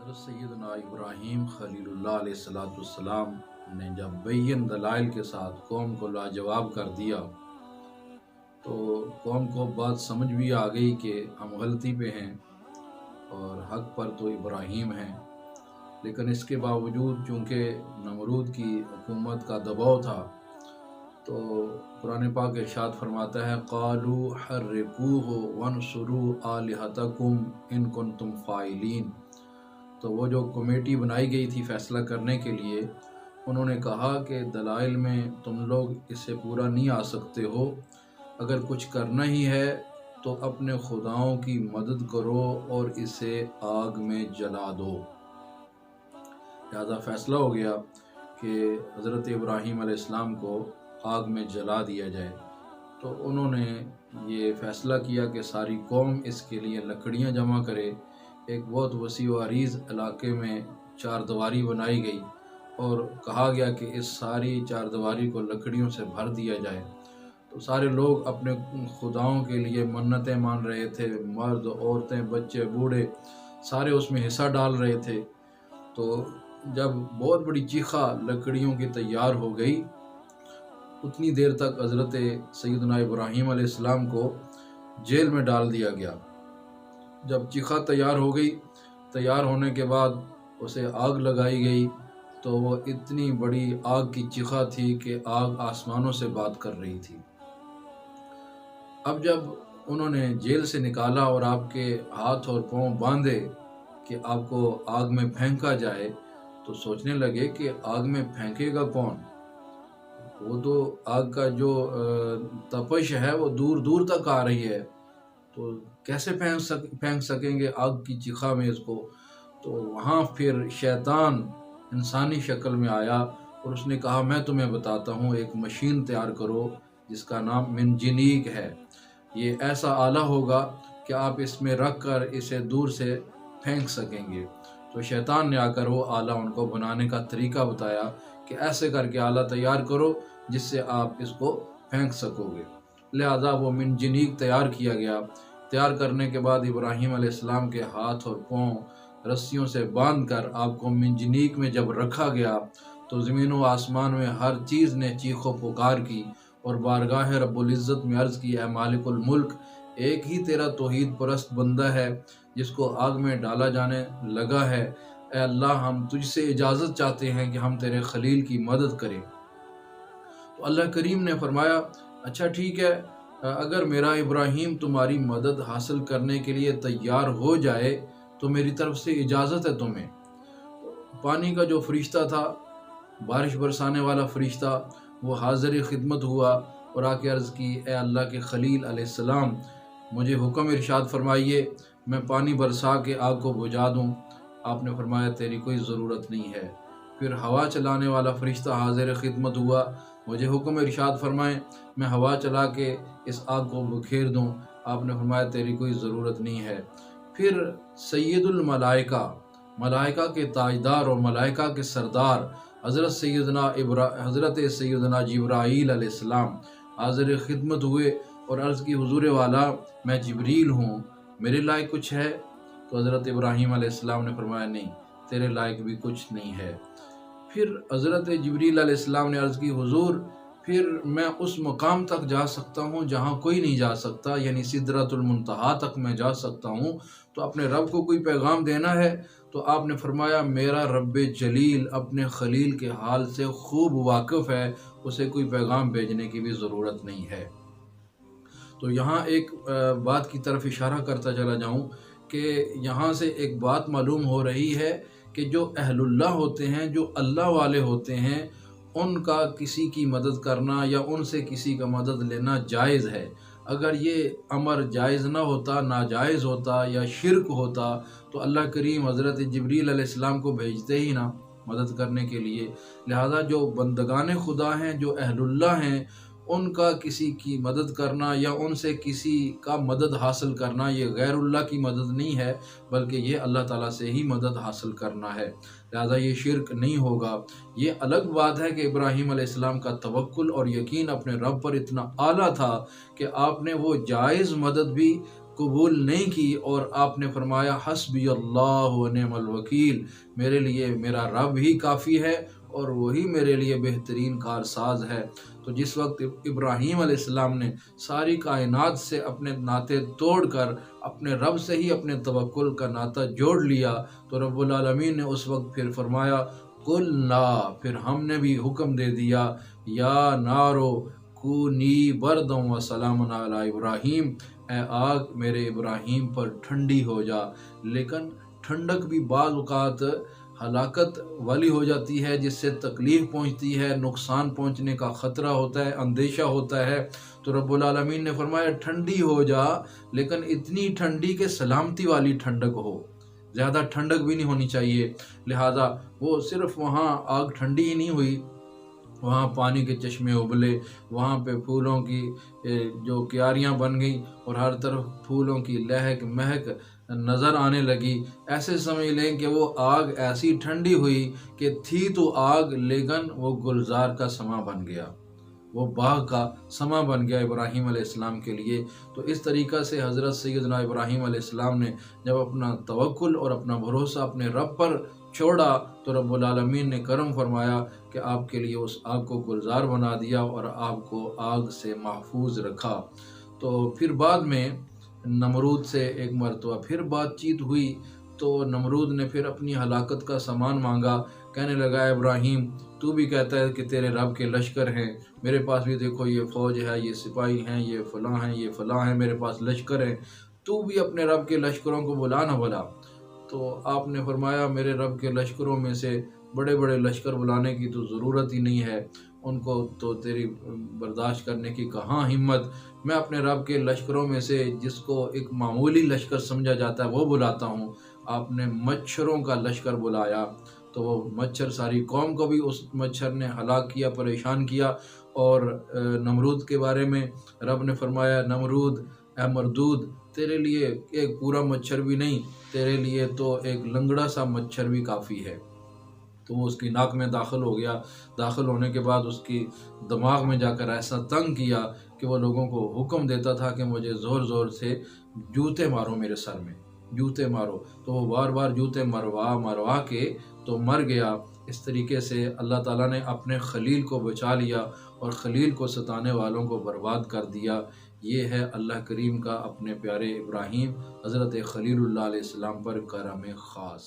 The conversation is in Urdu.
حضرت سیدنا ابراہیم خلیل اللہ علیہ السلام نے جب بین دلائل کے ساتھ قوم کو لاجواب کر دیا تو قوم کو بات سمجھ بھی آ گئی کہ ہم غلطی پہ ہیں اور حق پر تو ابراہیم ہیں، لیکن اس کے باوجود چونکہ نمرود کی حکومت کا دباؤ تھا تو قرآن پاک ارشاد فرماتا ہے قالوا حرقوه وانصروا آلہتکم ان کنتم فاعلین۔ تو وہ جو کمیٹی بنائی گئی تھی فیصلہ کرنے کے لیے، انہوں نے کہا کہ دلائل میں تم لوگ اس سے پورا نہیں آ سکتے ہو، اگر کچھ کرنا ہی ہے تو اپنے خداؤں کی مدد کرو اور اسے آگ میں جلا دو۔ لہذا فیصلہ ہو گیا کہ حضرت ابراہیم علیہ السلام کو آگ میں جلا دیا جائے۔ تو انہوں نے یہ فیصلہ کیا کہ ساری قوم اس کے لیے لکڑیاں جمع کرے۔ ایک بہت وسیع و عریض علاقے میں چار دیواری بنائی گئی اور کہا گیا کہ اس ساری چار دیواری کو لکڑیوں سے بھر دیا جائے۔ تو سارے لوگ اپنے خداؤں کے لیے منتیں مان رہے تھے، مرد، عورتیں، بچے، بوڑھے سارے اس میں حصہ ڈال رہے تھے۔ تو جب بہت بڑی چیخا لکڑیوں کی تیار ہو گئی، اتنی دیر تک حضرت سیدنا ابراہیم علیہ السلام کو جیل میں ڈال دیا گیا۔ جب چیخا تیار ہو گئی، تیار ہونے کے بعد اسے آگ لگائی گئی تو وہ اتنی بڑی آگ کی چیخا تھی کہ آگ آسمانوں سے بات کر رہی تھی۔ اب جب انہوں نے جیل سے نکالا اور آپ کے ہاتھ اور پاؤں باندھے کہ آپ کو آگ میں پھینکا جائے تو سوچنے لگے کہ آگ میں پھینکے گا کون؟ وہ تو آگ کا جو تپش ہے وہ دور دور تک آ رہی ہے، تو کیسے پھینک سکیں گے آگ کی چیخا میں اس کو؟ تو وہاں پھر شیطان انسانی شکل میں آیا اور اس نے کہا میں تمہیں بتاتا ہوں، ایک مشین تیار کرو جس کا نام منجنیق ہے۔ یہ ایسا آلہ ہوگا کہ آپ اس میں رکھ کر اسے دور سے پھینک سکیں گے۔ تو شیطان نے آ کر وہ آلہ ان کو بنانے کا طریقہ بتایا کہ ایسے کر کے آلہ تیار کرو جس سے آپ اس کو پھینک سکو گے۔ لہذا وہ منجنیق تیار کیا گیا۔ تیار کرنے کے بعد ابراہیم علیہ السلام کے ہاتھ اور پاؤں رسیوں سے باندھ کر آپ کو منجنیق میں جب رکھا گیا تو زمین و آسمان میں ہر چیز نے چیخ و پکار کی اور بارگاہ رب العزت میں عرض کی اے مالک الملک، ایک ہی تیرا توحید پرست بندہ ہے جس کو آگ میں ڈالا جانے لگا ہے۔ اے اللہ، ہم تجھ سے اجازت چاہتے ہیں کہ ہم تیرے خلیل کی مدد کریں۔ تو اللہ کریم نے فرمایا اچھا ٹھیک ہے، اگر میرا ابراہیم تمہاری مدد حاصل کرنے کے لیے تیار ہو جائے تو میری طرف سے اجازت ہے تمہیں۔ پانی کا جو فرشتہ تھا، بارش برسانے والا فرشتہ، وہ حاضر خدمت ہوا اور آ کے عرض کی اے اللہ کے خلیل علیہ السلام، مجھے حکم ارشاد فرمائیے میں پانی برسا کے آگ کو بجھا دوں۔ آپ نے فرمایا تیری کوئی ضرورت نہیں ہے۔ پھر ہوا چلانے والا فرشتہ حاضر خدمت ہوا، مجھے حکم ارشاد فرمائیں میں ہوا چلا کے اس آگ کو بکھیر دوں۔ آپ نے فرمایا تیری کوئی ضرورت نہیں ہے۔ پھر سید الملائکہ، ملائکہ کے تاجدار اور ملائکہ کے سردار حضرت سیدنا جبرائیل علیہ السلام حاضر خدمت ہوئے اور عرض کی حضور والا میں جبریل ہوں، میرے لائق کچھ ہے؟ تو حضرت ابراہیم علیہ السلام نے فرمایا نہیں، تیرے لائق بھی کچھ نہیں ہے۔ پھر حضرت جبریل علیہ السلام نے عرض کی حضور پھر میں اس مقام تک جا سکتا ہوں جہاں کوئی نہیں جا سکتا، یعنی سدرۃ المنتہا تک میں جا سکتا ہوں، تو اپنے رب کو کوئی پیغام دینا ہے؟ تو آپ نے فرمایا میرا رب جلیل اپنے خلیل کے حال سے خوب واقف ہے، اسے کوئی پیغام بھیجنے کی بھی ضرورت نہیں ہے۔ تو یہاں ایک بات کی طرف اشارہ کرتا چلا جاؤں کہ یہاں سے ایک بات معلوم ہو رہی ہے کہ جو اہل اللہ ہوتے ہیں، جو اللہ والے ہوتے ہیں، ان کا کسی کی مدد کرنا یا ان سے کسی کا مدد لینا جائز ہے۔ اگر یہ امر جائز نہ ہوتا، ناجائز ہوتا یا شرک ہوتا تو اللہ کریم حضرت جبریل علیہ السلام کو بھیجتے ہی نہ مدد کرنے کے لیے۔ لہذا جو بندگان خدا ہیں، جو اہل اللہ ہیں، ان کا کسی کی مدد کرنا یا ان سے کسی کا مدد حاصل کرنا یہ غیر اللہ کی مدد نہیں ہے، بلکہ یہ اللہ تعالیٰ سے ہی مدد حاصل کرنا ہے۔ لہذا یہ شرک نہیں ہوگا۔ یہ الگ بات ہے کہ ابراہیم علیہ السلام کا توکل اور یقین اپنے رب پر اتنا اعلیٰ تھا کہ آپ نے وہ جائز مدد بھی قبول نہیں کی، اور آپ نے فرمایا حسبی اللہ و نعم الوکیل، میرے لیے میرا رب ہی کافی ہے اور وہی میرے لیے بہترین کارساز ہے۔ تو جس وقت ابراہیم علیہ السلام نے ساری کائنات سے اپنے ناطے توڑ کر اپنے رب سے ہی اپنے توکل کا ناطہ جوڑ لیا، تو رب العالمین نے اس وقت پھر فرمایا قلنا، پھر ہم نے بھی حکم دے دیا یا نارو کونی بردم و سلام علی ابراہیم، اے آگ میرے ابراہیم پر ٹھنڈی ہو جا۔ لیکن ٹھنڈک بھی بعض اوقات ہلاکت والی ہو جاتی ہے، جس سے تکلیف پہنچتی ہے، نقصان پہنچنے کا خطرہ ہوتا ہے، اندیشہ ہوتا ہے۔ تو رب العالمین نے فرمایا ٹھنڈی ہو جا، لیکن اتنی ٹھنڈی کہ سلامتی والی ٹھنڈک ہو، زیادہ ٹھنڈک بھی نہیں ہونی چاہیے۔ لہٰذا وہ صرف وہاں آگ ٹھنڈی ہی نہیں ہوئی، وہاں پانی کے چشمے ابلے، وہاں پہ پھولوں کی جو کیاریاں بن گئیں اور ہر طرف پھولوں کی لہک مہک نظر آنے لگی۔ ایسے سمجھ لیں کہ وہ آگ ایسی ٹھنڈی ہوئی کہ تھی تو آگ، لیکن وہ گلزار کا سما بن گیا، وہ باغ کا سما بن گیا ابراہیم علیہ السلام کے لیے۔ تو اس طریقہ سے حضرت سیدنا ابراہیم علیہ السلام نے جب اپنا توکل اور اپنا بھروسہ اپنے رب پر چھوڑا تو رب العالمین نے کرم فرمایا کہ آپ کے لیے اس آگ کو گلزار بنا دیا اور آپ کو آگ سے محفوظ رکھا۔ تو پھر بعد میں نمرود سے ایک مرتبہ پھر بات چیت ہوئی، تو نمرود نے پھر اپنی ہلاکت کا سامان مانگا، کہنے لگا ابراہیم تو بھی کہتا ہے کہ تیرے رب کے لشکر ہیں، میرے پاس بھی دیکھو یہ فوج ہے، یہ سپاہی ہیں، یہ فلاں ہیں، یہ فلاں ہیں، میرے پاس لشکر ہیں، تو بھی اپنے رب کے لشکروں کو بلا نہ بلا۔ تو آپ نے فرمایا میرے رب کے لشکروں میں سے بڑے بڑے لشکر بلانے کی تو ضرورت ہی نہیں ہے، ان کو تو تیری برداشت کرنے کی کہاں ہمت، میں اپنے رب کے لشکروں میں سے جس کو ایک معمولی لشکر سمجھا جاتا ہے وہ بلاتا ہوں۔ آپ نے مچھروں کا لشکر بلایا، تو وہ مچھر ساری قوم کو بھی اس مچھر نے ہلاک کیا، پریشان کیا۔ اور نمرود کے بارے میں رب نے فرمایا نمرود اے مردود، تیرے لیے ایک پورا مچھر بھی نہیں، تیرے لیے تو ایک لنگڑا سا مچھر بھی کافی ہے۔ تو وہ اس کی ناک میں داخل ہو گیا، داخل ہونے کے بعد اس کی دماغ میں جا کر ایسا تنگ کیا کہ وہ لوگوں کو حکم دیتا تھا کہ مجھے زور زور سے جوتے مارو، میرے سر میں جوتے مارو، تو وہ بار بار جوتے مروا کے تو مر گیا۔ اس طریقے سے اللہ تعالیٰ نے اپنے خلیل کو بچا لیا اور خلیل کو ستانے والوں کو برباد کر دیا۔ یہ ہے اللہ کریم کا اپنے پیارے ابراہیم حضرت خلیل اللہ علیہ السلام پر کرم خاص۔